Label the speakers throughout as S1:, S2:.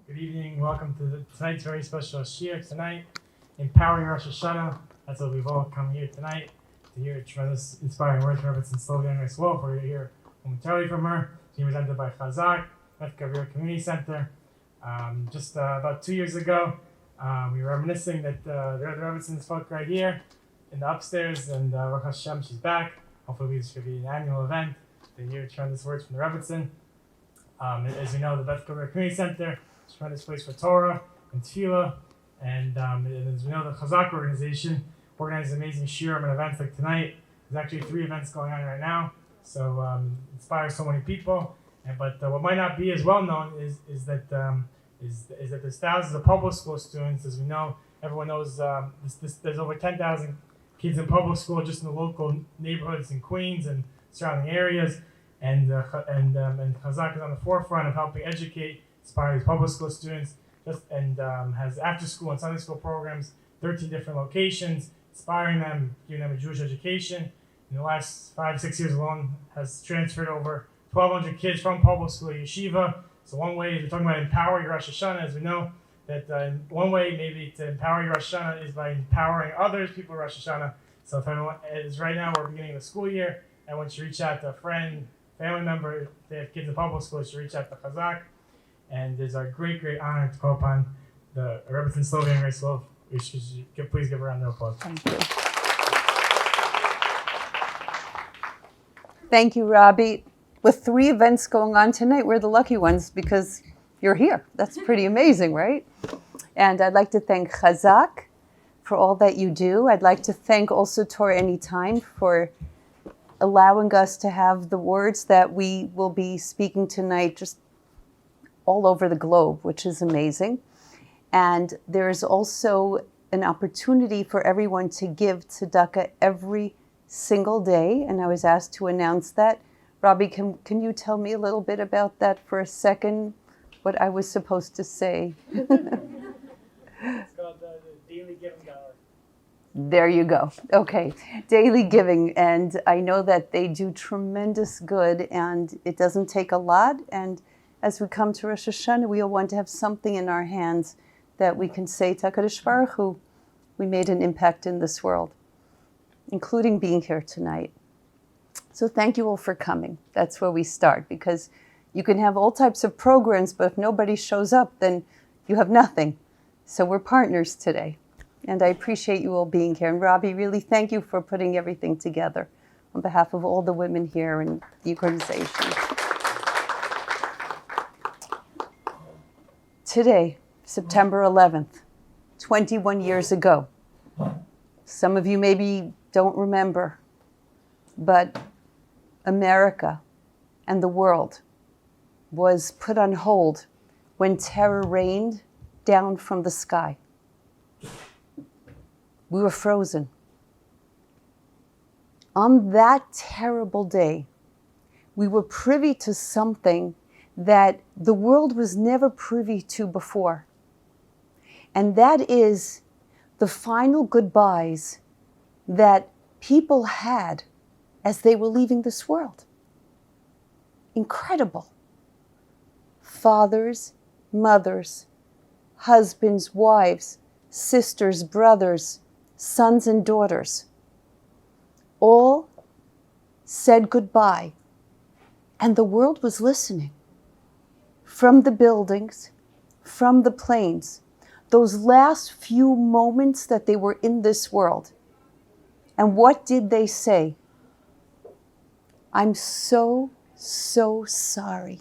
S1: Good evening. Welcome to tonight's very special shiur tonight, Empowering Rosh Hashana. That's what we've all come here tonight to hear tremendous inspiring words from Rebbetzin Slovie Jungreis Wolff. We're here momentarily from her. She's presented by Chazaq, Beth Gavir Community Center. Just about 2 years ago, we were reminiscing that the Rebbetzin spoke right here in the upstairs, and Rosh Hashem, she's back. Hopefully this should be an annual event to hear tremendous words from the Rebbetzin. As you know, the Beth Gavir Community Center is a tremendous place for Torah and Tefillah, and as we know, the Chazaq organization organizes amazing shiurim and events like tonight. There's actually 3 events going on right now, so inspires so many people. But what might not be as well known is that there's thousands of public school students. As we know, everyone knows there's over 10,000 kids in public school just in the local neighborhoods in Queens and surrounding areas. And Chazaq is on the forefront of helping educate, inspire these public school students, has after school and Sunday school programs, 13 different locations, inspiring them, giving them a Jewish education. In the last 5-6 years alone, has transferred over 1,200 kids from public school to yeshiva. So one way, we're talking about empowering Rosh Hashana, as we know, that one way maybe to empower your Rosh Hashana is by empowering others, people in Rosh Hashana. So if anyone is right now, we're beginning the school year, and once you reach out to a friend, family member, if they have kids in public school, you should reach out to Chazaq. And it's our great, great honor to call upon the Rebbetzin Slovie Jungreis Wolff. Please give a round of applause.
S2: Thank you. Thank you, Robbie. With 3 events going on tonight, we're the lucky ones because you're here. That's pretty amazing, right? And I'd like to thank Chazaq for all that you do. I'd like to thank also Torah Anytime for allowing us to have the words that we will be speaking tonight just all over the globe, which is amazing. And there is also an opportunity for everyone to give tzedakah every single day. And I was asked to announce that. Robbie, can you tell me a little bit about that for a second? What I was supposed to say.
S1: It's called the Daily Giving Hour.
S2: There you go. Okay. Daily giving. And I know that they do tremendous good, and it doesn't take a lot. And as we come to Rosh Hashanah, we all want to have something in our hands that we can say to HaKadosh Baruch Hu, we made an impact in this world, including being here tonight. So thank you all for coming. That's where we start, because you can have all types of programs, but if nobody shows up, then you have nothing. So we're partners today. And I appreciate you all being here. And Robbie, really thank you for putting everything together on behalf of all the women here and the organization. Today, September 11th, 21 years ago. Some of you maybe don't remember, but America and the world was put on hold when terror rained down from the sky. We were frozen. On that terrible day, we were privy to something that the world was never privy to before. And that is the final goodbyes that people had as they were leaving this world. Incredible. Fathers, mothers, husbands, wives, sisters, brothers, sons and daughters, all said goodbye. And the world was listening. From the buildings, from the planes, those last few moments that they were in this world. And what did they say? I'm so sorry.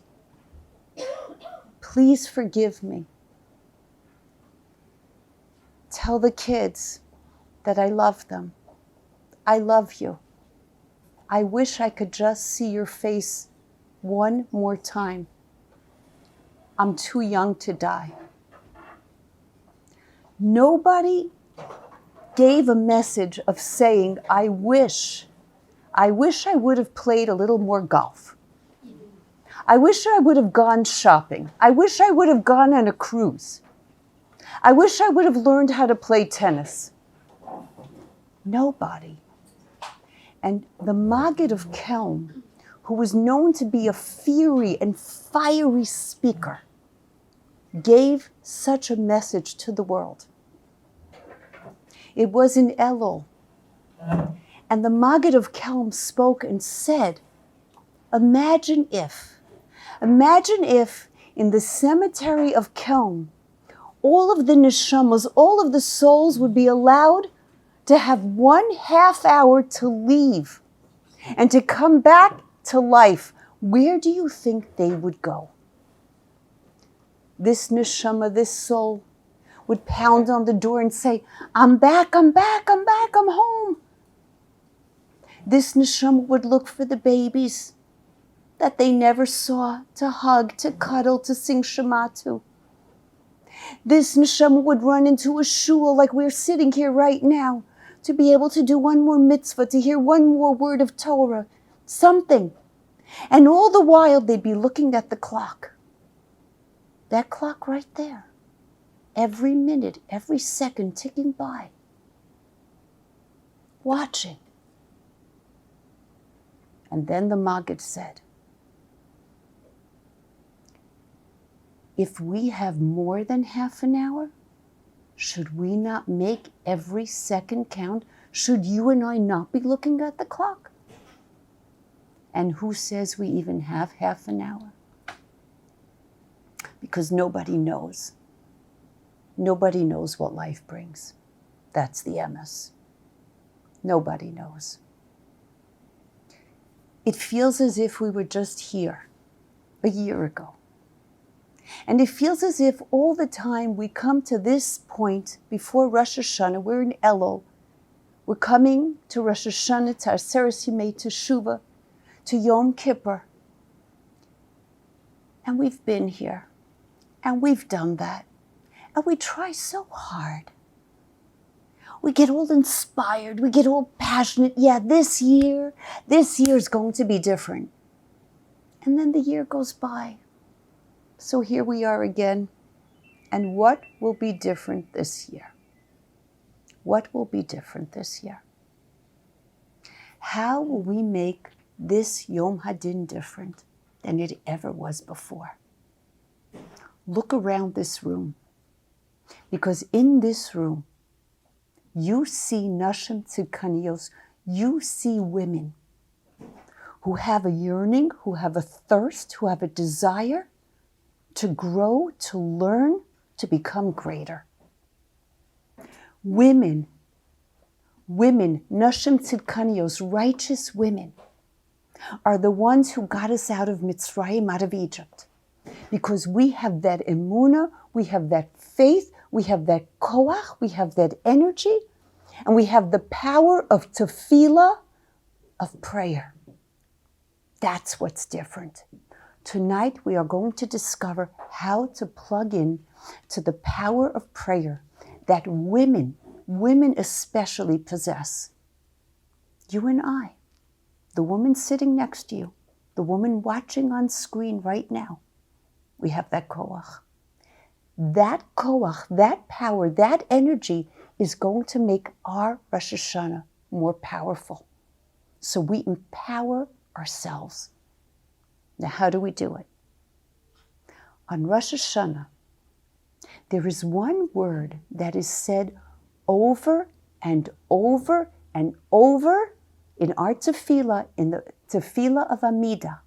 S2: Please forgive me. Tell the kids that I love them. I love you. I wish I could just see your face one more time. I'm too young to die. Nobody gave a message of saying, I wish I would have played a little more golf. I wish I would have gone shopping. I wish I would have gone on a cruise. I wish I would have learned how to play tennis. Nobody. And the Maggid of Kelm, who was known to be a fiery and fiery speaker, gave such a message to the world. It was in Elul. And the Maggid of Kelm spoke and said, imagine if in the cemetery of Kelm, all of the neshamas, all of the souls would be allowed to have 1/2 hour to leave and to come back to life. Where do you think they would go? This neshama, this soul, would pound on the door and say, I'm back, I'm back, I'm back, I'm home. This neshama would look for the babies that they never saw, to hug, to cuddle, to sing Shema to. This neshama would run into a shul like we're sitting here right now, to be able to do one more mitzvah, to hear one more word of Torah, something. And all the while they'd be looking at the clock. That clock right there. Every minute, every second ticking by. Watching. And then the Maggid said, if we have more than 1/2 hour, should we not make every second count? Should you and I not be looking at the clock? And who says we even have 1/2 hour? Because nobody knows. Nobody knows what life brings. That's the emes. Nobody knows. It feels as if we were just here a year ago. And it feels as if all the time we come to this point before Rosh Hashana, we're in Elul, we're coming to Rosh Hashana, to Aseret Yemei Teshuvah, to Yom Kippur. And we've been here, and we've done that, and we try so hard. We get all inspired, we get all passionate. Yeah, this year is going to be different. And then the year goes by. So here we are again. And what will be different this year? What will be different this year? How will we make this Yom Hadin different than it ever was before? Look around this room. Because in this room, you see Nashim Tzidkanios, you see women who have a yearning, who have a thirst, who have a desire to grow, to learn, to become greater. Women, Nashim Tzidkanios, righteous women, are the ones who got us out of Mitzrayim, out of Egypt. Because we have that emunah, we have that faith, we have that koach, we have that energy, and we have the power of tefillah, of prayer. That's what's different. Tonight we are going to discover how to plug in to the power of prayer that women especially possess. You and I, the woman sitting next to you, the woman watching on screen right now, we have that koach. That koach, that power, that energy is going to make our Rosh Hashanah more powerful. So we empower ourselves. Now, how do we do it? On Rosh Hashanah, there is one word that is said over and over and over in our tefillah, in the tefillah of Amidah.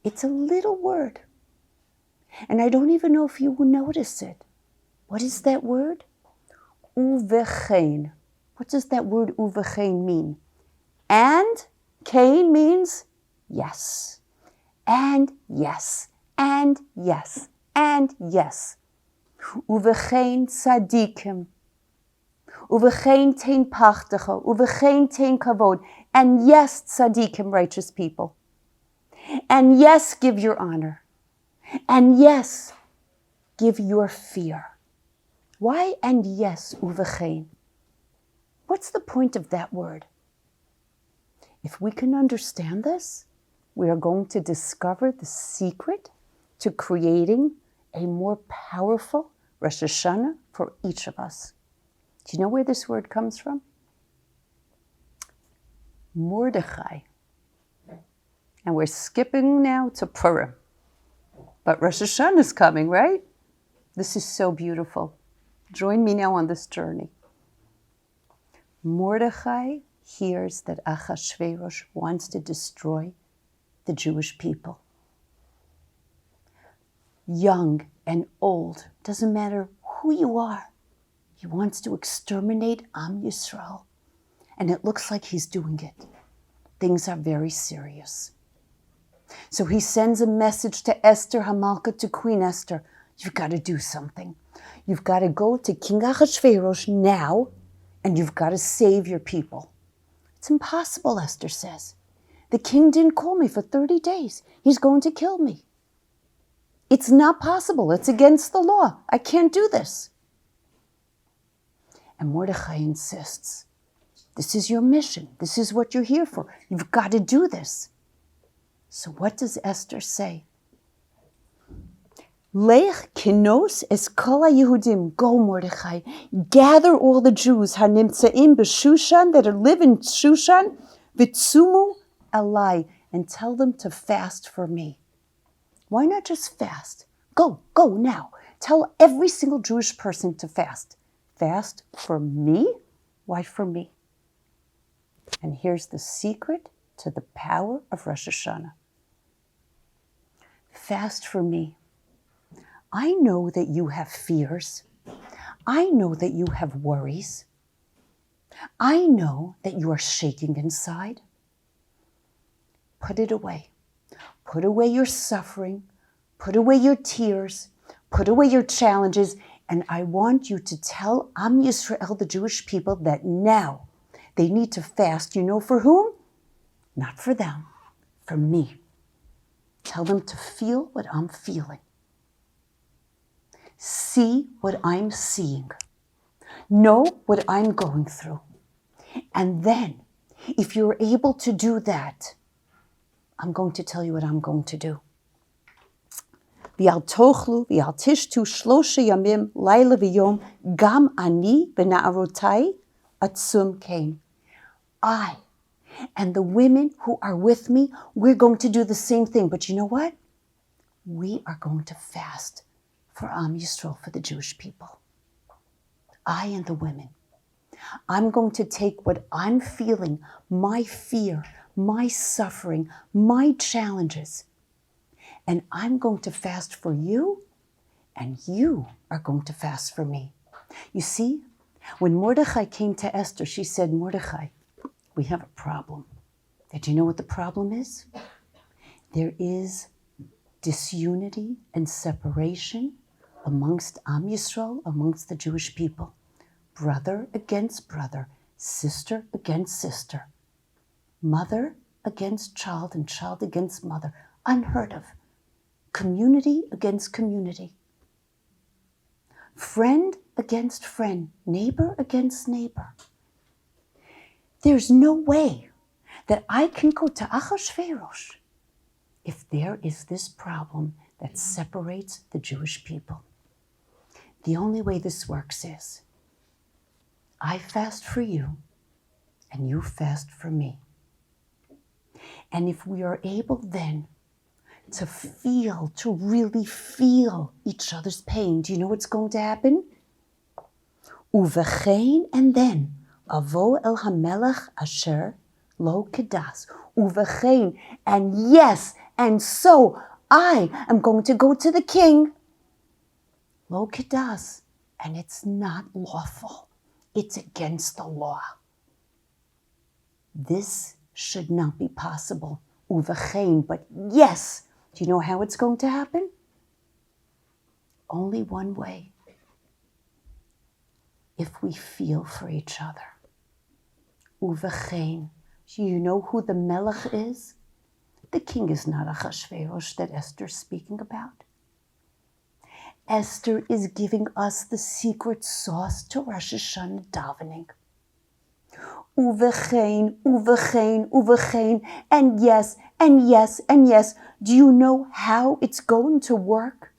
S2: It's a little word. And I don't even know if you will notice it. What is that word? Uvechein. What does that word uvechein mean? And Cain means yes. And yes. And yes. And yes. Uvechein tzadikim. Uvechein tein pachtacha. Uvechein tein kavod. And yes, tzadikim, righteous people. And yes, give your honor. And yes, give your fear. Why and yes, uvechein? What's the point of that word? If we can understand this, we are going to discover the secret to creating a more powerful Rosh Hashanah for each of us. Do you know where this word comes from? Mordechai. And we're skipping now to Purim. But Rosh Hashanah is coming, right? This is so beautiful. Join me now on this journey. Mordechai hears that Achashverosh wants to destroy the Jewish people. Young and old, doesn't matter who you are, he wants to exterminate Am Yisrael. And it looks like he's doing it. Things are very serious. So he sends a message to Esther Hamalka, to Queen Esther. You've got to do something. You've got to go to King Achashverosh now, and you've got to save your people. It's impossible, Esther says. The king didn't call me for 30 days. He's going to kill me. It's not possible. It's against the law. I can't do this. And Mordechai insists, this is your mission. This is what you're here for. You've got to do this. So what does Esther say? Lech kinos es kol Yehudim. Go, Mordechai. Gather all the Jews hanimtzaim b'Shushan, that live in Shushan, v'tzumu alai, and tell them to fast for me. Why not just fast? Go now. Tell every single Jewish person to fast. Fast for me? Why for me? And here's the secret to the power of Rosh Hashanah. Fast for me. I know that you have fears. I know that you have worries. I know that you are shaking inside. Put it away. Put away your suffering. Put away your tears. Put away your challenges. And I want you to tell Am Yisrael, the Jewish people, that now they need to fast. You know for whom? Not for them, for me. Tell them to feel what I'm feeling. See what I'm seeing. Know what I'm going through. And then, if you're able to do that, I'm going to tell you what I'm going to do. V'al tochlu, v'al tishtu shlosha yamim, laila v'yom, gam ani v'na'arotai atzum kain. I and the women who are with me, we're going to do the same thing. But you know what? We are going to fast for Am Yisrael, for the Jewish people. I and the women. I'm going to take what I'm feeling, my fear, my suffering, my challenges, and I'm going to fast for you, and you are going to fast for me. You see, when Mordechai came to Esther, she said, Mordechai, we have a problem. Did you know what the problem is? There is disunity and separation amongst Am Yisrael, amongst the Jewish people. Brother against brother, sister against sister, mother against child, and child against mother. Unheard of. Community against community. Friend against friend, neighbor against neighbor. There's no way that I can go to Achashverosh if there is this problem that separates the Jewish people. The only way this works is I fast for you and you fast for me. And if we are able then to feel, to really feel each other's pain, do you know what's going to happen? Uvechein, and then avo el hamelech asher lo kedas. Uvechein, and yes, and so I am going to go to the king. Lo kedas, and it's not lawful. It's against the law. This should not be possible. Uvechein, but yes. Do you know how it's going to happen? Only one way. If we feel for each other. Uvechein. Do you know who the Melech is? The king is not Achashverosh that Esther's speaking about. Esther is giving us the secret sauce to Rosh Hashanah davening. Uvechein, uvechein, uvechein, and yes, and yes, and yes. Do you know how it's going to work?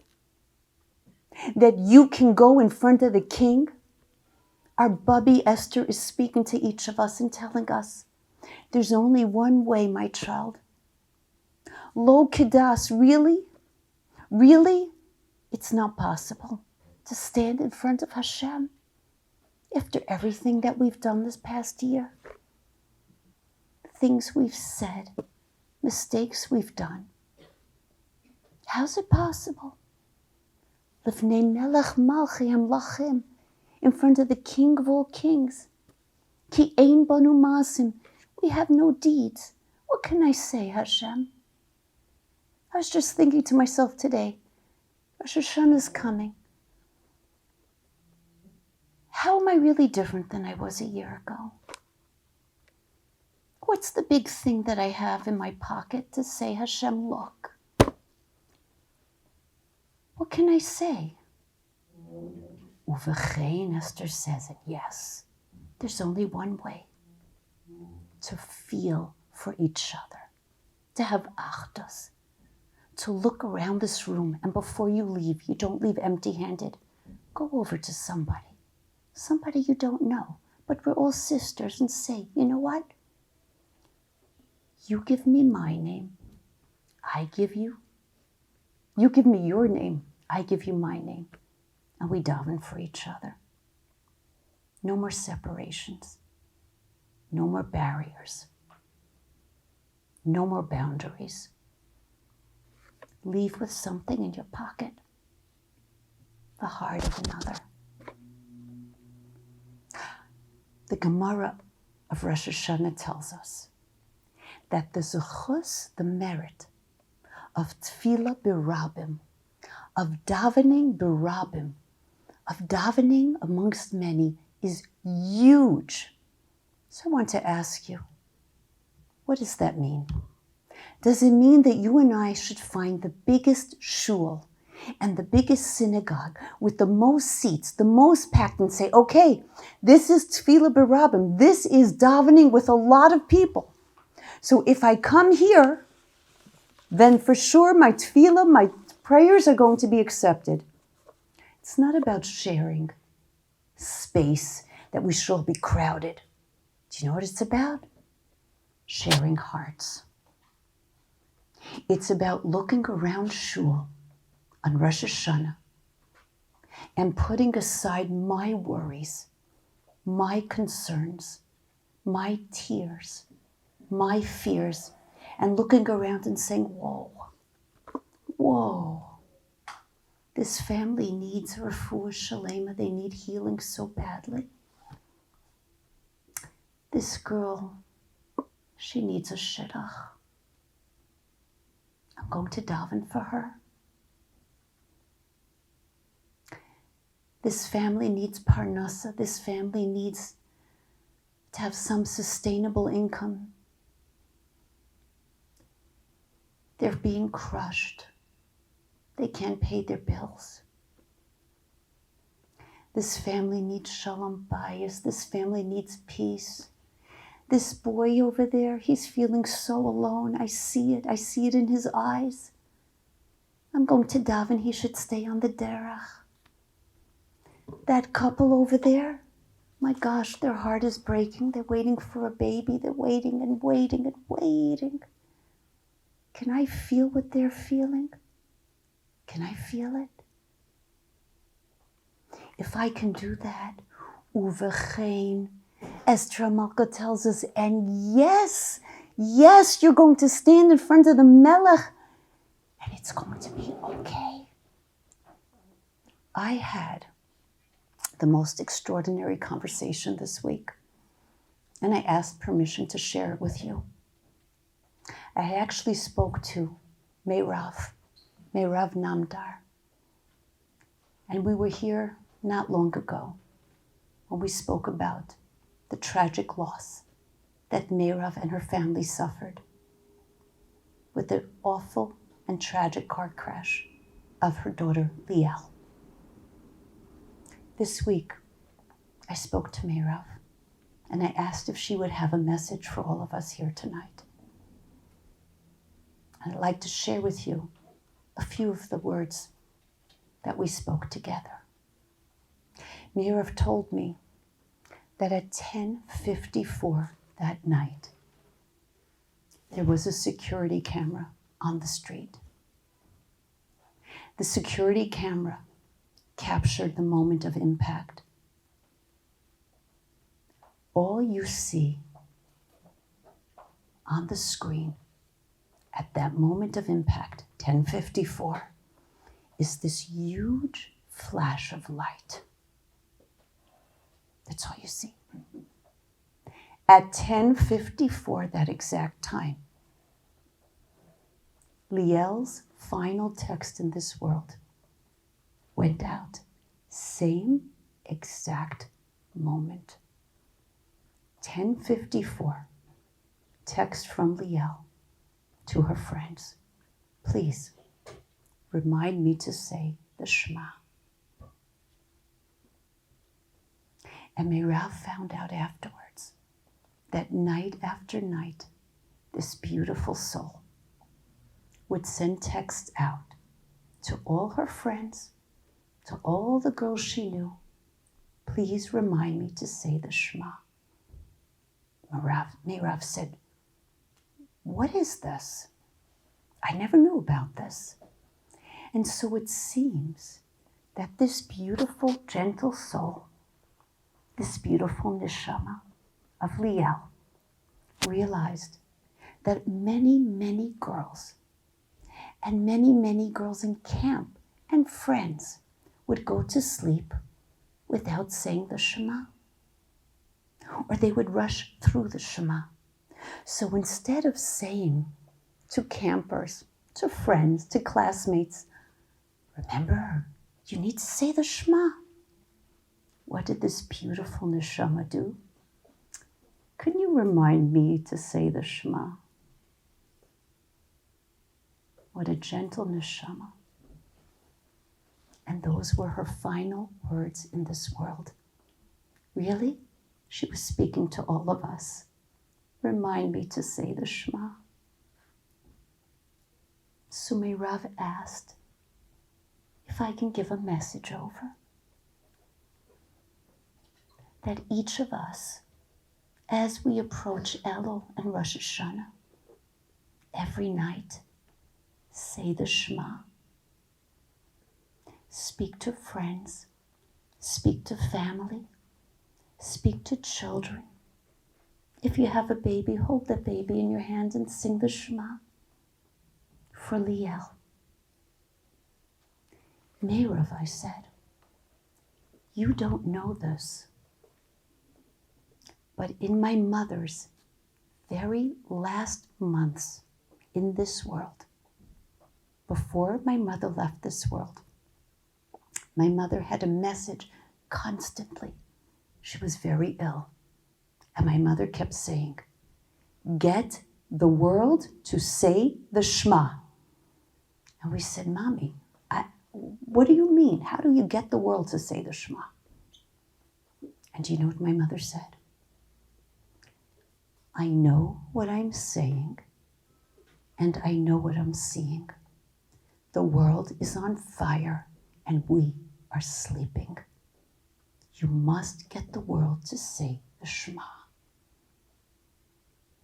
S2: That you can go in front of the king? Our Bubby Esther is speaking to each of us and telling us, there's only one way, my child. Lo kedas, really? Really, it's not possible to stand in front of Hashem after everything that we've done this past year. Things we've said, mistakes we've done. How's it possible? Lifnei melech malchi hamlachim, in front of the King of all kings. Ki ein banu masim, we have no deeds. What can I say, Hashem? I was just thinking to myself today, Rosh Hashana is coming. How am I really different than I was a year ago? What's the big thing that I have in my pocket to say, Hashem, look? What can I say? Uvechein, Esther says it, yes. There's only one way. To feel for each other. To have achdus. To look around this room, and before you leave, you don't leave empty-handed. Go over to somebody. Somebody you don't know. But we're all sisters, and say, you know what? You give me my name. I give you. You give me your name. I give you my name. And we daven for each other. No more separations. No more barriers. No more boundaries. Leave with something in your pocket. The heart of another. The Gemara of Rosh Hashana tells us that the zechus, the merit of tefillah b'rabim, of davening b'rabim, of davening amongst many is huge. So I want to ask you, what does that mean? Does it mean that you and I should find the biggest shul and the biggest synagogue with the most seats, the most packed, and say, okay, this is tefillah b'rabim, this is davening with a lot of people. So if I come here, then for sure my tefillah, my prayers are going to be accepted. It's not about sharing space that we should all be crowded. Do you know what it's about? Sharing hearts. It's about looking around shul on Rosh Hashana and putting aside my worries, my concerns, my tears, my fears, and looking around and saying, whoa, whoa, this family needs refuah shalema. They need healing so badly. This girl, she needs a shidduch. I'm going to daven for her. This family needs parnasa. This family needs to have some sustainable income. They're being crushed. They can't pay their bills. This family needs shalom bayis. This family needs peace. This boy over there, he's feeling so alone. I see it. I see it in his eyes. I'm going to daven. He should stay on the derech. That couple over there, my gosh, their heart is breaking. They're waiting for a baby. They're waiting and waiting and waiting. Can I feel what they're feeling? Can I feel it? If I can do that, uvechein, Esther Malka tells us, and yes, you're going to stand in front of the Melech, and it's going to be okay. I had the most extraordinary conversation this week, and I asked permission to share it with you. I actually spoke to Meirav Namdar, and we were here not long ago when we spoke about the tragic loss that Meirav and her family suffered with the awful and tragic car crash of her daughter Liel. This week, I spoke to Meirav, and I asked if she would have a message for all of us here tonight. And I'd like to share with you a few of the words that we spoke together. Meirav told me that at 10:54 that night, there was a security camera on the street. The security camera captured the moment of impact. All you see on the screen at that moment of impact, 10:54, is this huge flash of light. That's all you see. At 10:54, that exact time, Liel's final text in this world went out. Same exact moment. 10:54, text from Liel to her friends. Please remind me to say the Shema. And Meirav found out afterwards that night after night, this beautiful soul would send texts out to all her friends, to all the girls she knew. Please remind me to say the Shema. Meirav said, what is this? I never knew about this. And so it seems that this beautiful, gentle soul, this beautiful neshama of Liel, realized that many, many girls and many, many girls in camp and friends would go to sleep without saying the Shema. Or they would rush through the Shema. So instead of saying to campers, to friends, to classmates, remember, you need to say the Shema. What did this beautiful neshama do? Can you remind me to say the Shema? What a gentle neshama. And those were her final words in this world. Really? She was speaking to all of us. Remind me to say the Shema. So Meirav asked if I can give a message over. That each of us, as we approach Elul and Rosh Hashana, every night, say the Shema. Speak to friends, speak to family, speak to children. If you have a baby, hold the baby in your hand and sing the Shema for Liel. Meirav, I said, you don't know this, but in my mother's very last months in this world, before my mother left this world, my mother had a message constantly. She was very ill. And my mother kept saying, get the world to say the Shema. And we said, Mommy, what do you mean? How do you get the world to say the Shema? And do you know what my mother said? I know what I'm saying, and I know what I'm seeing. The world is on fire, and we are sleeping. You must get the world to say the Shema.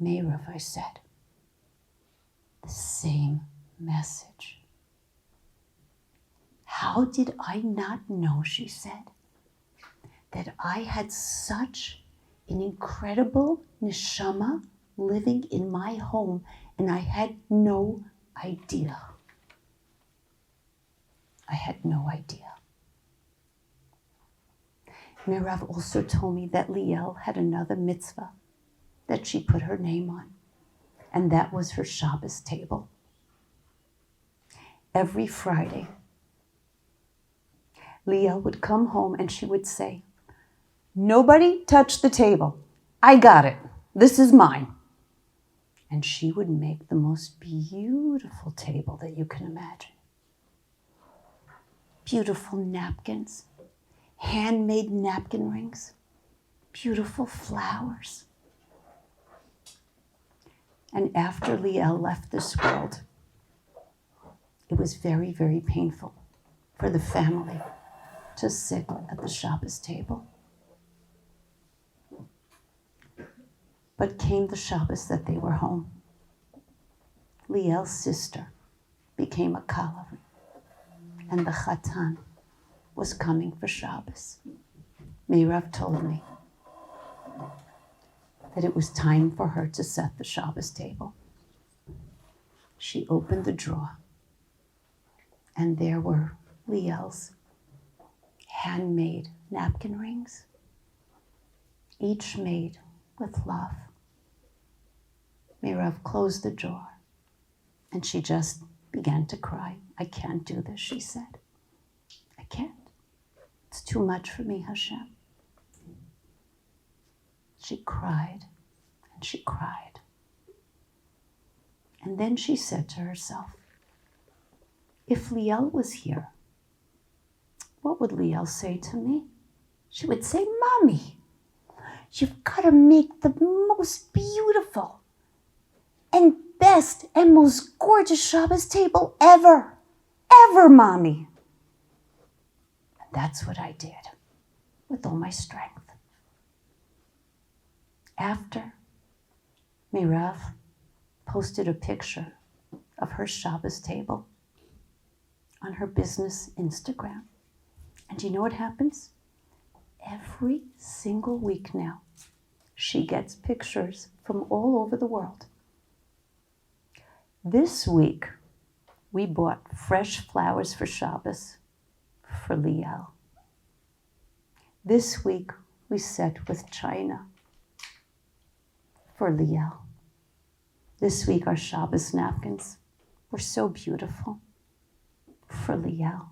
S2: Meirav, I said, the same message. How did I not know, she said, that I had such an incredible neshama living in my home, and I had no idea. I had no idea. Meirav also told me that Liel had another mitzvah that she put her name on, and that was her Shabbos table. Every Friday, Liel would come home and she would say, nobody touch the table. I got it. This is mine. And she would make the most beautiful table that you can imagine. Beautiful napkins, handmade napkin rings, beautiful flowers. And after Liel left this world, it was very, very painful for the family to sit at the Shabbos table. But came the Shabbos that they were home. Liel's sister became a kallah, and the Chatan was coming for Shabbos. Meirav told me that it was time for her to set the Shabbos table. She opened the drawer, and there were Liel's handmade napkin rings, each made with love. Meirav closed the drawer, and she just began to cry. I can't do this, she said. I can't. It's too much for me, Hashem. She cried, and she cried. And then she said to herself, if Liel was here, what would Liel say to me? She would say, Mommy, you've got to make the most beautiful and best and most gorgeous Shabbos table ever, Mommy. And that's what I did with all my strength. After, Meirav posted a picture of her Shabbos table on her business Instagram. And you know what happens? Every single week now, she gets pictures from all over the world. This week, we bought fresh flowers for Shabbos for Liel. This week, we set with China for Liel. This week, our Shabbos napkins were so beautiful for Liel.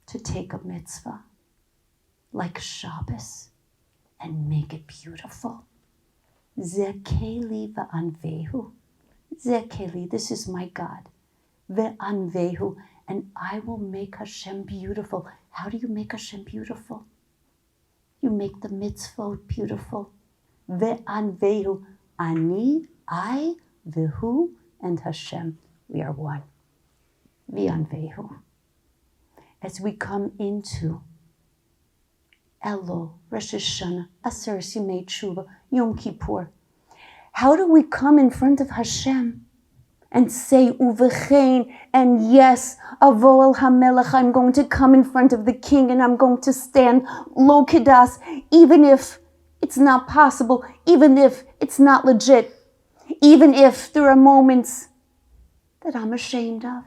S2: To take a mitzvah like Shabbos and make it beautiful. Ze keli ve'anvehu. Ze keli, this is my God. Ve'anvehu, and I will make Hashem beautiful. How do you make Hashem beautiful? You make the mitzvah beautiful. Ve'anvehu, ani, I, vehu, and Hashem, we are one. Ve'anvehu. As we come into Elul, Rosh Hashana, Aser Simei Tshuva, Yom Kippur, how do we come in front of Hashem and say, Uvechein, and yes, Avo El HaMelech, I'm going to come in front of the king and I'm going to stand lo kedas, even if it's not possible, even if it's not legit, even if there are moments that I'm ashamed of.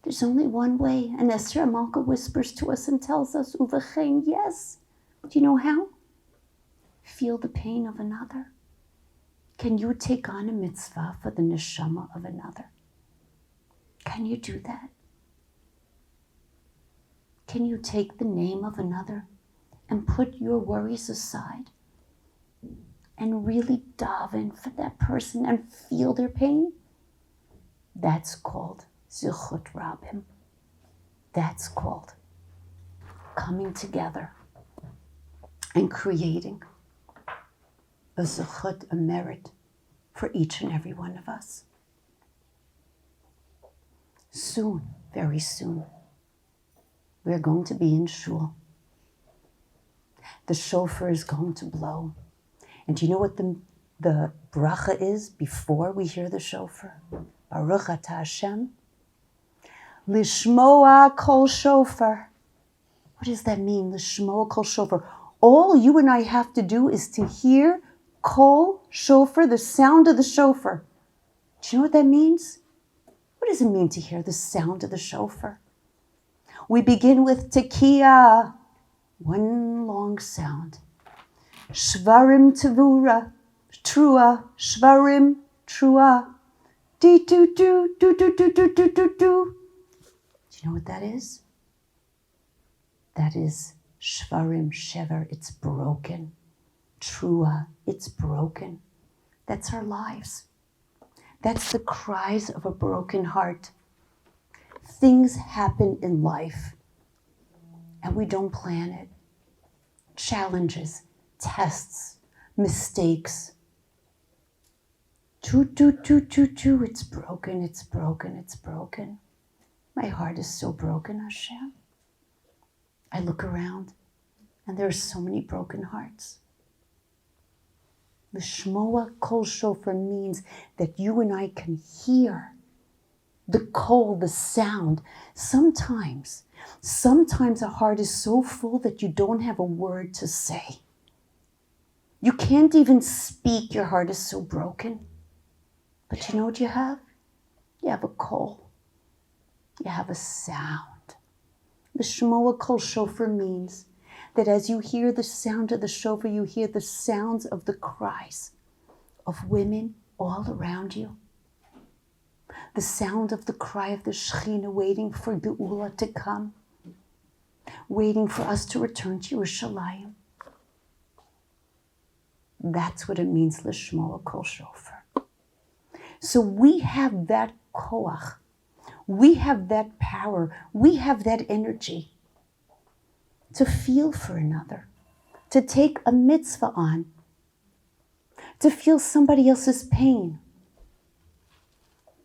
S2: There's only one way, and Esther Amalka whispers to us and tells us, Uvechein, yes. Do you know how? Feel the pain of another. Can you take on a mitzvah for the neshama of another? Can you do that? Can you take the name of another and put your worries aside and really dive in for that person and feel their pain? That's called Zichut Rabim. That's called coming together and creating a Zichut, a merit for each and every one of us. Soon, very soon, we're going to be in shul. The shofar is going to blow. And do you know what the bracha is before we hear the shofar? Baruch atah Hashem. Lishmoa kol shofar. What does that mean? Lishmoa kol shofar. All you and I have to do is to hear kol shofar, the sound of the shofar. Do you know what that means? What does it mean to hear the sound of the shofar? We begin with tekiah, one long sound. Shvarim tevura, trua, shvarim, trua. Do do do do do do do do do do. Do you know what that is? That is shvarim, shever, it's broken. Trua, it's broken. That's our lives. That's the cries of a broken heart. Things happen in life and we don't plan it. Challenges, tests, mistakes. It's broken, it's broken, it's broken. My heart is so broken, Hashem. I look around and there are so many broken hearts. The Shmoa Kol Shofar means that you and I can hear the kol, the sound. Sometimes a heart is so full that you don't have a word to say. You can't even speak. Your heart is so broken. But you know what you have? You have a kol. You have a sound. The Shmoa Kol Shofar means that as you hear the sound of the shofar, you hear the sounds of the cries of women all around you. The sound of the cry of the Shekhinah waiting for Geula to come, waiting for us to return to Yerushalayim. That's what it means, L'Shmoa Kol Shofar. So we have that koach, we have that power, we have that energy to feel for another, to take a mitzvah on, to feel somebody else's pain,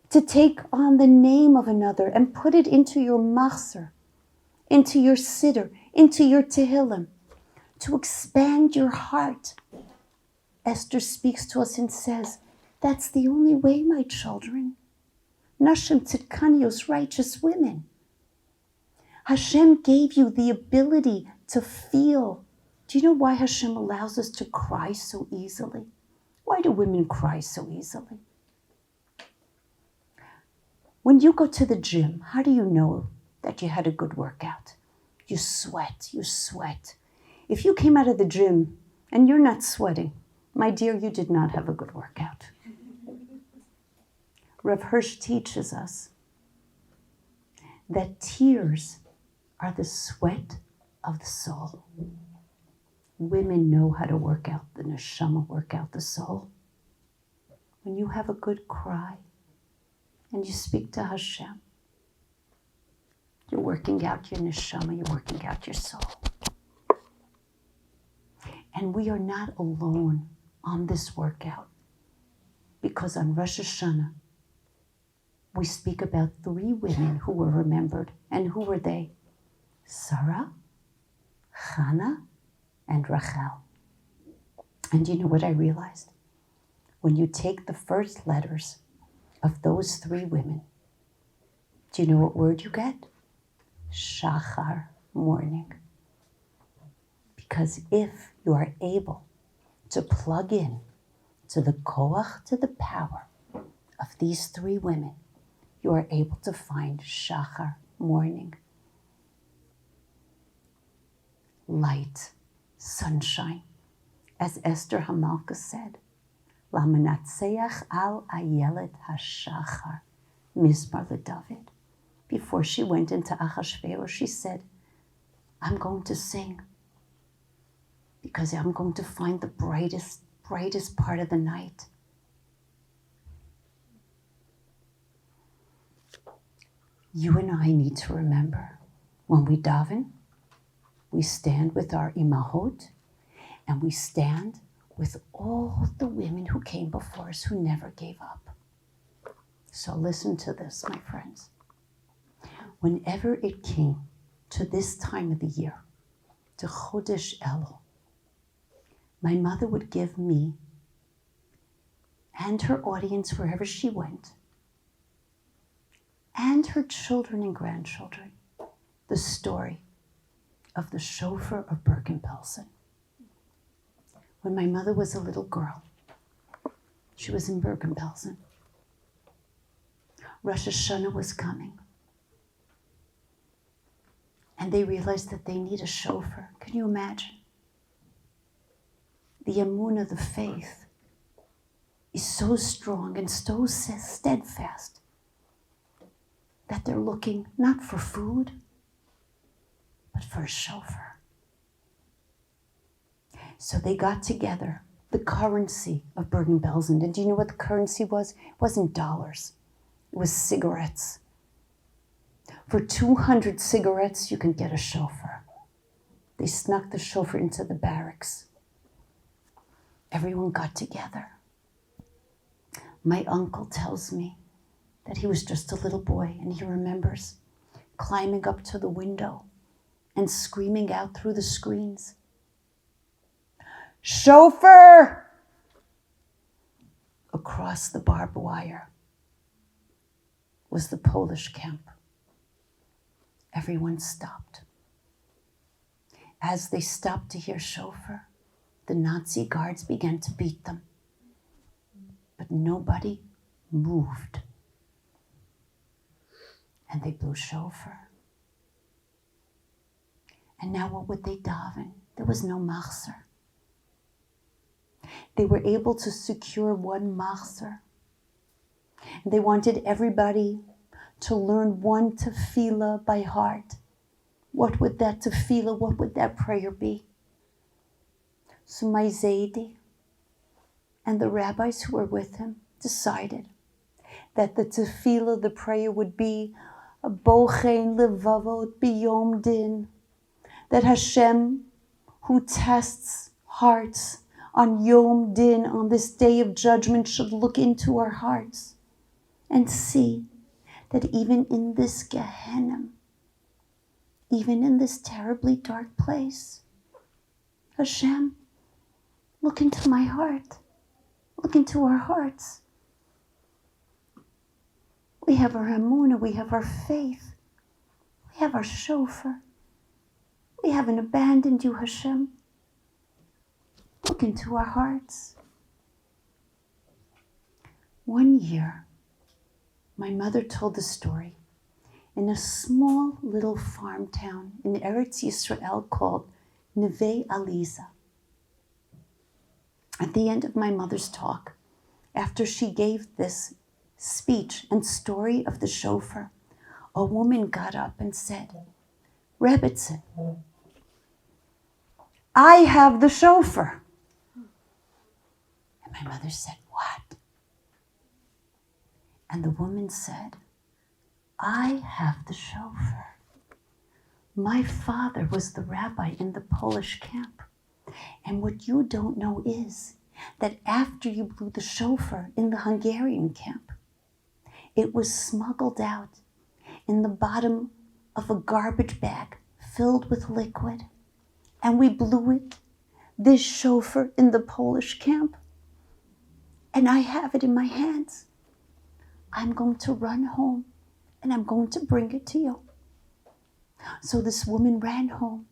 S2: to take on the name of another and put it into your machzor, into your siddur, into your tehillim, to expand your heart. Esther speaks to us and says, that's the only way, my children. Nashim tzidkanios, righteous women. Hashem gave you the ability to feel. Do you know why Hashem allows us to cry so easily? Why do women cry so easily? When you go to the gym, how do you know that you had a good workout? You sweat, you sweat. If you came out of the gym and you're not sweating, my dear, you did not have a good workout. Rav Hirsch teaches us that tears are the sweat of the soul. Women know how to work out the neshama, work out the soul. When you have a good cry and you speak to Hashem, you're working out your neshama, you're working out your soul. And we are not alone on this workout, because on Rosh Hashana, we speak about 3 women who were remembered. And who were they? Sarah, Hannah, and Rachel. And you know what I realized? When you take the first letters of those 3 women, do you know what word you get? Shachar, morning. Because if you are able to plug in to the koach, to the power of these 3 women, you are able to find Shachar, morning. Light, sunshine. As Esther Hamalka said, Lamanatseach al ayelet hashachar, Mizmar LeDavid. Before she went into Achashverosh, she said, I'm going to sing because I'm going to find the brightest part of the night. You and I need to remember, when we daven, we stand with our imahot, and we stand with all the women who came before us who never gave up. So listen to this, my friends. Whenever it came to this time of the year, to Chodesh Elul, my mother would give me and her audience, wherever she went, and her children and grandchildren, the story of the shofar of Bergen-Belsen. When my mother was a little girl, she was in Bergen-Belsen. Rosh Hashana was coming. And they realized that they need a shofar. Can you imagine? The emunah, the faith, is so strong and so steadfast that they're looking not for food, but for a shofar. So they got together the currency of Bergen-Belsen. And do you know what the currency was? It wasn't dollars. It was cigarettes. For 200 cigarettes, you can get a shofar. They snuck the shofar into the barracks. Everyone got together. My uncle tells me that he was just a little boy, and he remembers climbing up to the window and screaming out through the screens, "Shofar!" across the barbed wire. was the Polish camp. Everyone stopped. As they stopped to hear shofar, the Nazi guards began to beat them. But nobody moved. And they blew shofar. And now what would they daven? There was no machzer. They were able to secure one machzer. They wanted everybody to learn one tefillah by heart. What would that tefillah, what would that prayer be? So my Zaidi and the rabbis who were with him decided that the tefillah, the prayer would be Bochein levavot biyom din, that Hashem, who tests hearts on Yom Din, on this day of judgment, should look into our hearts and see that even in this Gehenna, even in this terribly dark place, Hashem, look into my heart. Look into our hearts. We have our emunah, we have our faith, we have our shofar. We haven't abandoned you, Hashem. Look into our hearts. One year, my mother told the story in a small little farm town in Eretz Yisrael called Neve Aliza. At the end of my mother's talk, after she gave this speech and story of the shofar, a woman got up and said, Rebbetzin, I have the shofar. And my mother said, what? And the woman said, I have the shofar. My father was the rabbi in the Polish camp. And what you don't know is that after you blew the shofar in the Hungarian camp, it was smuggled out in the bottom of a garbage bag filled with liquid. And we blew it, this shofar, in the Polish camp. And I have it in my hands. I'm going to run home and I'm going to bring it to you. So this woman ran home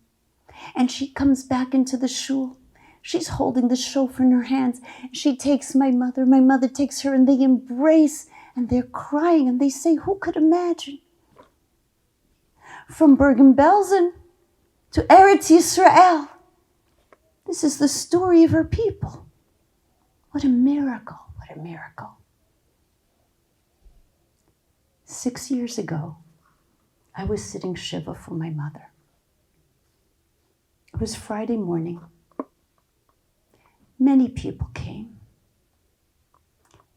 S2: and she comes back into the shul. She's holding the shofar in her hands. She takes my mother takes her, and they embrace and they're crying and they say, who could imagine? From Bergen-Belsen to Eretz Yisrael. This is the story of her people. What a miracle, what a miracle. 6 years ago, I was sitting Shiva for my mother. It was Friday morning. Many people came.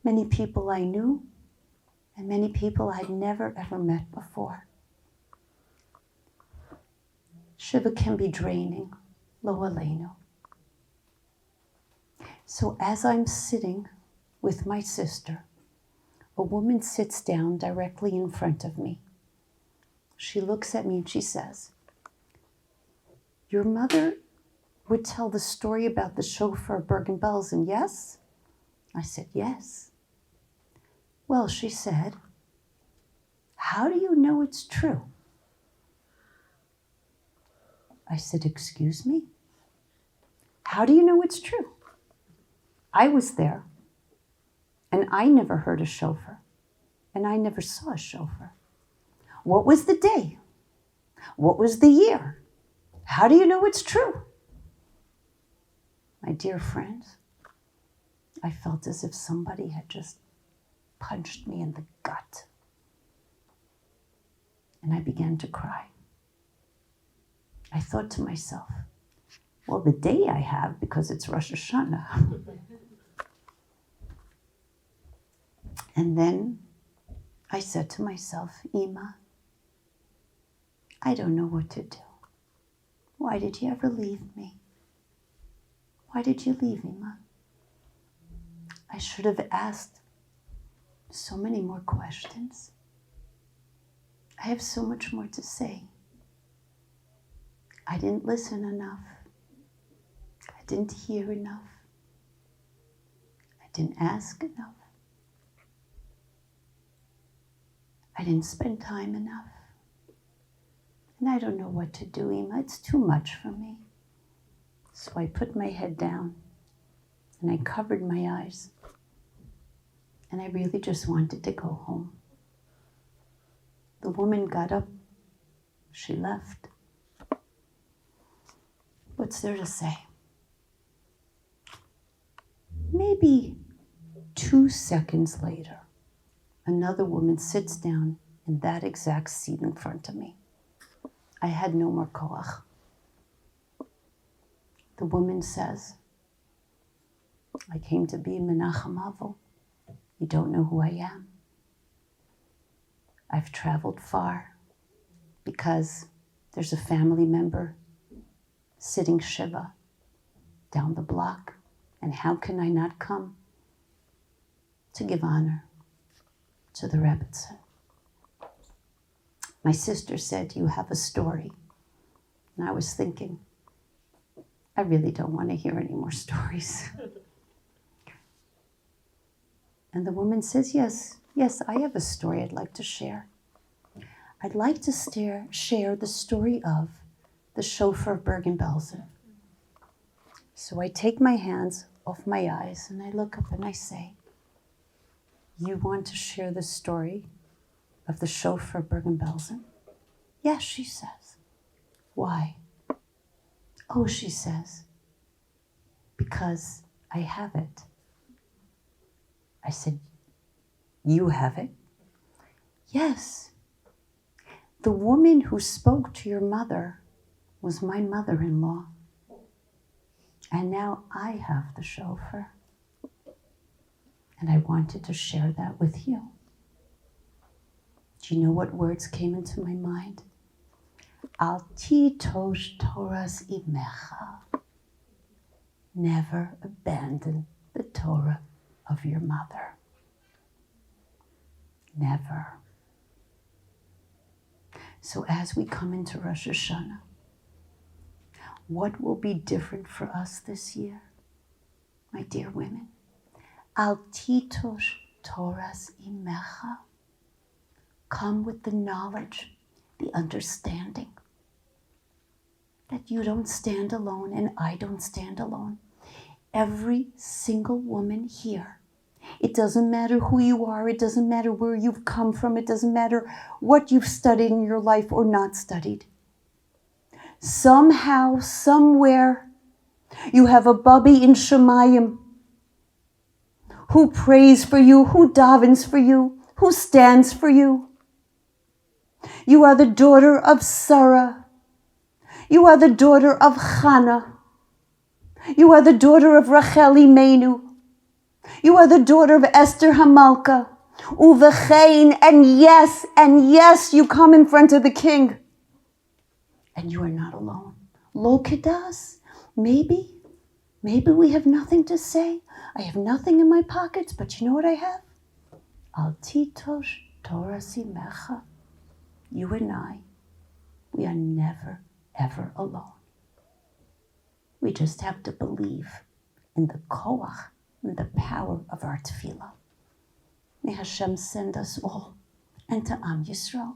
S2: Many people I knew, and many people I'd never ever met before. Shiva can be draining, lo aleinu. So as I'm sitting with my sister, a woman sits down directly in front of me. She looks at me and she says, your mother would tell the story about the shofar of Bergen-Belsen, yes? I said, yes. Well, she said, how do you know it's true? I said, excuse me? How do you know it's true? I was there, and I never heard a shofar, and I never saw a shofar. What was the day? What was the year? How do you know it's true? My dear friends, I felt as if somebody had just punched me in the gut. And I began to cry. I thought to myself, well, the day I have because it's Rosh Hashana. And then I said to myself, Ima, I don't know what to do. Why did you ever leave me? Why did you leave, Ima? I should have asked so many more questions. I have so much more to say. I didn't listen enough. I didn't hear enough. I didn't ask enough. I didn't spend time enough. And I don't know what to do, Ima. It's too much for me. So I put my head down and I covered my eyes. And I really just wanted to go home. The woman got up. She left. What's there to say? Maybe 2 seconds later, another woman sits down in that exact seat in front of me. I had no more koach. The woman says, I came to be Menachem Avel. You don't know who I am. I've traveled far because there's a family member sitting Shiva down the block, and how can I not come to give honor to the Rebbetzin? My sister said, you have a story. And I was thinking, I really don't want to hear any more stories. And the woman says, yes, I have a story I'd like to share. I'd like to share the story of the shofar of Bergen-Belsen. So I take my hands off my eyes and I look up and I say, you want to share the story of the shofar of Bergen-Belsen? Yes, she says. Why? Oh, she says, because I have it. I said, you have it? Yes. The woman who spoke to your mother was my mother-in-law. And now I have the shofar. And I wanted to share that with you. Do you know what words came into my mind? Al titosh Toras imecha. Never abandon the Torah of your mother. Never. So as we come into Rosh Hashana, what will be different for us this year, my dear women? Al titosh Toras imecha. Come with the knowledge, the understanding that you don't stand alone and I don't stand alone. Every single woman here, it doesn't matter who you are, it doesn't matter where you've come from, it doesn't matter what you've studied in your life or not studied. Somehow, somewhere, you have a Bubby in Shemayim who prays for you, who davens for you, who stands for you. You are the daughter of Sarah. You are the daughter of Hannah. You are the daughter of Rachel Imenu. You are the daughter of Esther Hamalka. Uvechein, and yes, you come in front of the king. And you are not alone. Lo kedas. Maybe we have nothing to say. I have nothing in my pockets, but you know what I have? Al titosh Torah simecha. You and I, we are never, ever alone. We just have to believe in the koach, in the power of our tefillah. May Hashem send us all, and to Am Yisrael,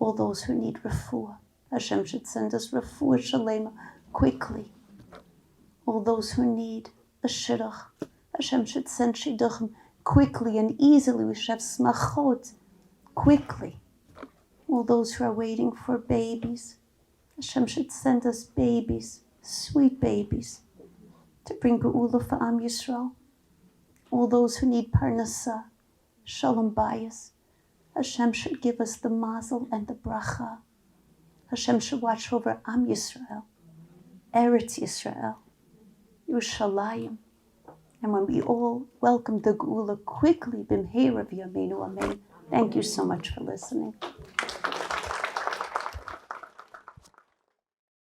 S2: all those who need refuah. Hashem should send us refuah shalema quickly. All those who need a shidduch, Hashem should send shidduchim quickly and easily. We should have smachot quickly. All those who are waiting for babies, Hashem should send us babies, sweet babies, to bring geula for Am Yisrael. All those who need parnasah, shalom bayis, Hashem should give us the mazel and the bracha. Hashem should watch over Am Yisrael, Eretz Yisrael, Yerushalayim. And when we all welcome the geula quickly, b'mheira v'yameinu amen. Thank you so much for listening.